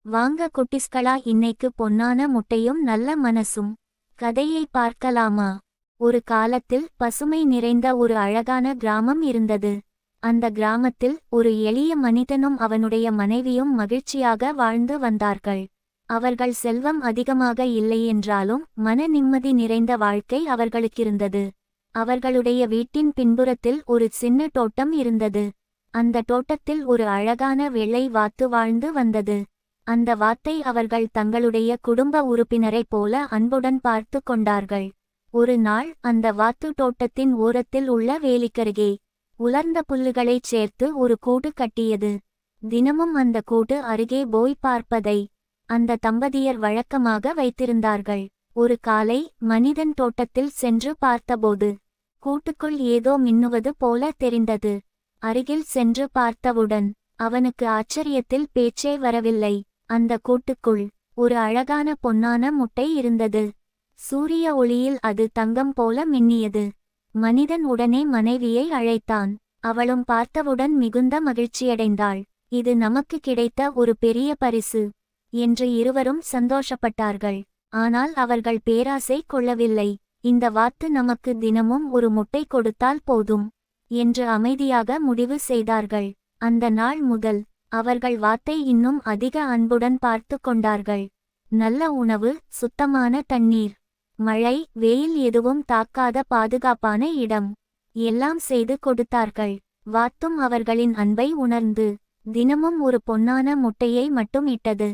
வாங்க குட்டிஸ்களா, இன்னைக்கு பொன்னான முட்டையும் நல்ல மனசும் கதையை பார்க்கலாமா? ஒரு காலத்தில் பசுமை நிறைந்த ஒரு அழகான கிராமம் இருந்தது. அந்த கிராமத்தில் ஒரு எளிய மனிதனும் அவனுடைய மனைவியும் மகிழ்ச்சியாக வாழ்ந்து வந்தார்கள். அவர்கள் செல்வம் அதிகமாக இல்லையென்றாலும் மன நிம்மதி நிறைந்த வாழ்க்கை அவர்களுக்கிருந்தது. அவர்களுடைய வீட்டின் பின்புறத்தில் ஒரு சின்ன தோட்டம் இருந்தது. அந்த தோட்டத்தில் ஒரு அழகான வெள்ளை வாத்து வாழ்ந்து வந்தது. அந்த வாத்தை அவர்கள் தங்களுடைய குடும்ப உறுப்பினரைப் போல அன்புடன் பார்த்து கொண்டார்கள். ஒரு நாள் அந்த வாத்து தோட்டத்தின் ஓரத்தில் உள்ள வேலிக்கருகே உலர்ந்த புல்லுகளைச் சேர்த்து ஒரு கூடு கட்டியது. தினமும் அந்த கூடு அருகே போய் பார்ப்பதை அந்த தம்பதியர் வழக்கமாக வைத்திருந்தார்கள். ஒரு காலை மனிதன் தோட்டத்தில் சென்று பார்த்தபோது கூட்டுக்குள் ஏதோ மின்னுவது போல தெரிந்தது. அருகில் சென்று பார்த்தவுடன் அவனுக்கு ஆச்சரியத்தில் பேச்சே வரவில்லை. அந்த கூட்டுக்குள் ஒரு அழகான பொன்னான முட்டை இருந்தது. சூரிய ஒளியில் அது தங்கம் போல மின்னியது. மனிதன் உடனே மனைவியை அழைத்தான். அவளும் பார்த்தவுடன் மிகுந்த மகிழ்ச்சியடைந்தாள். இது நமக்கு கிடைத்த ஒரு பெரிய பரிசு என்று இருவரும் சந்தோஷப்பட்டார்கள். ஆனால் அவர்கள் பேராசை கொள்ளவில்லை. இந்த வாத்து நமக்கு தினமும் ஒரு முட்டை கொடுத்தால் போதும் என்று அமைதியாக முடிவு செய்தார்கள். அந்த நாள் முதல் அவர்கள் வாத்தை இன்னும் அதிக அன்புடன் பார்த்து கொண்டார்கள். நல்ல உணவு, சுத்தமான தண்ணீர், மழை வெயில் எதுவும் தாக்காத பாதுகாப்பான இடம் எல்லாம் செய்து கொடுத்தார்கள். வாத்தும் அவர்களின் அன்பை உணர்ந்து தினமும் ஒரு பொன்னான முட்டையை மட்டும் இட்டது.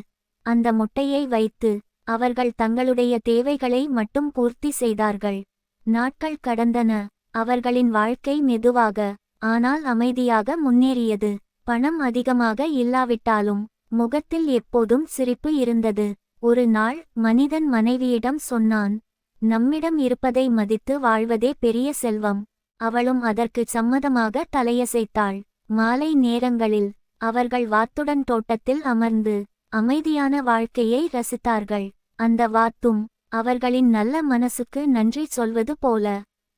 அந்த முட்டையை வைத்து அவர்கள் தங்களுடைய தேவைகளை மட்டும் பூர்த்தி செய்தார்கள். நாட்கள் கடந்தன. அவர்களின் வாழ்க்கை மெதுவாக ஆனால் அமைதியாக முன்னேறியது. பணம் அதிகமாக இல்லாவிட்டாலும் முகத்தில் எப்போதும் சிரிப்பு இருந்தது. ஒரு நாள் மனிதன் மனைவியிடம் சொன்னான், நம்மிடம் இருப்பதை மதித்து வாழ்வதே பெரிய செல்வம். அவளும் அதற்கு சம்மதமாக தலையசைத்தாள். மாலை நேரங்களில் அவர்கள் வாத்துடன் தோட்டத்தில் அமர்ந்து அமைதியான வாழ்க்கையை ரசித்தார்கள். அந்த வாத்தும் அவர்களின் நல்ல மனசுக்கு நன்றி சொல்வது போல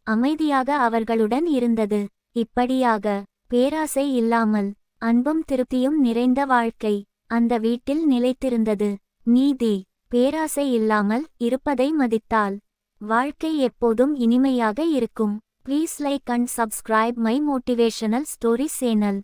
அமைதியாக அவர்களுடன் இருந்தது. இப்படியாக பேராசை இல்லாமல் அன்பும் திருப்தியும் நிறைந்த வாழ்க்கை அந்த வீட்டில் நிலைத்திருந்தது. நீதி: பேராசை இல்லாமல் இருப்பதை மதித்தால் வாழ்க்கை எப்போதும் இனிமையாக இருக்கும். Please like and subscribe my motivational story channel.